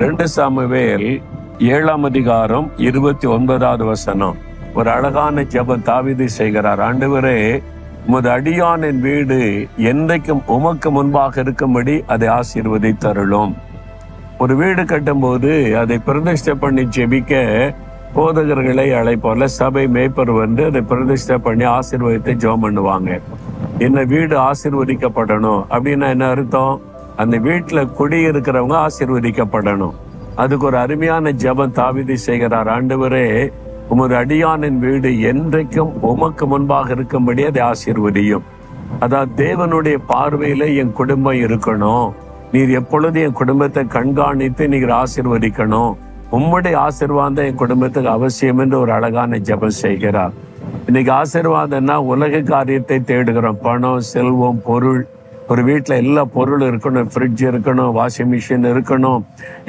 2 Samuel 7:29 ஒரு அழகான ஜெபம் தாவீது செய்கிறார். ஆண்டவரே, உமது அடியானின் வீடு என்றைக்கும் உமக்கு முன்பாக இருக்கும்படி அதை ஆசீர்வதித்தருளும். ஒரு வீடு கட்டும்போது அதை பிரதிஷ்டை பண்ணி ஜெபிக்க போதகர்களை அழைப்போல சபை மேய்ப்பர் வந்து அதை பிரதிஷ்டை பண்ணி ஆசீர்வதித்து ஜெபம் பண்ணுவாங்க. இந்த வீடு ஆசீர்வதிக்கப்படணும் அப்படின்னா என்ன அர்த்தம்? அந்த வீட்டுல குடியிருக்கிறவங்க ஆசீர்வதிக்கப்படணும். அதுக்கு ஒரு அருமையான ஜெபம் தாவீது செய்கிறார். ஆண்டவரே, உமது அடியானின் வீடு என்றைக்கும் உமக்கு முன்பாக இருக்கும்படி அதை ஆசீர்வதியும். அதாவது தேவனுடைய பார்வையில என் குடும்பம் இருக்கணும். நீர் எப்பொழுது என் குடும்பத்தை கண்காணித்து நீர் ஆசீர்வதிக்கணும். உம்முடைய ஆசீர்வாதம் என் குடும்பத்துக்கு அவசியம் என்று ஒரு அழகான ஜெபம் செய்கிறார். இன்னைக்கு ஆசீர்வாதம்னா உலக காரியத்தை தேடுகிறோம். பணம், செல்வம், பொருள். ஒரு வீட்டுல எல்லா பொருளும் இருக்கணும். ஃப்ரிட்ஜ் இருக்கணும், வாஷிங் மிஷின் இருக்கணும்.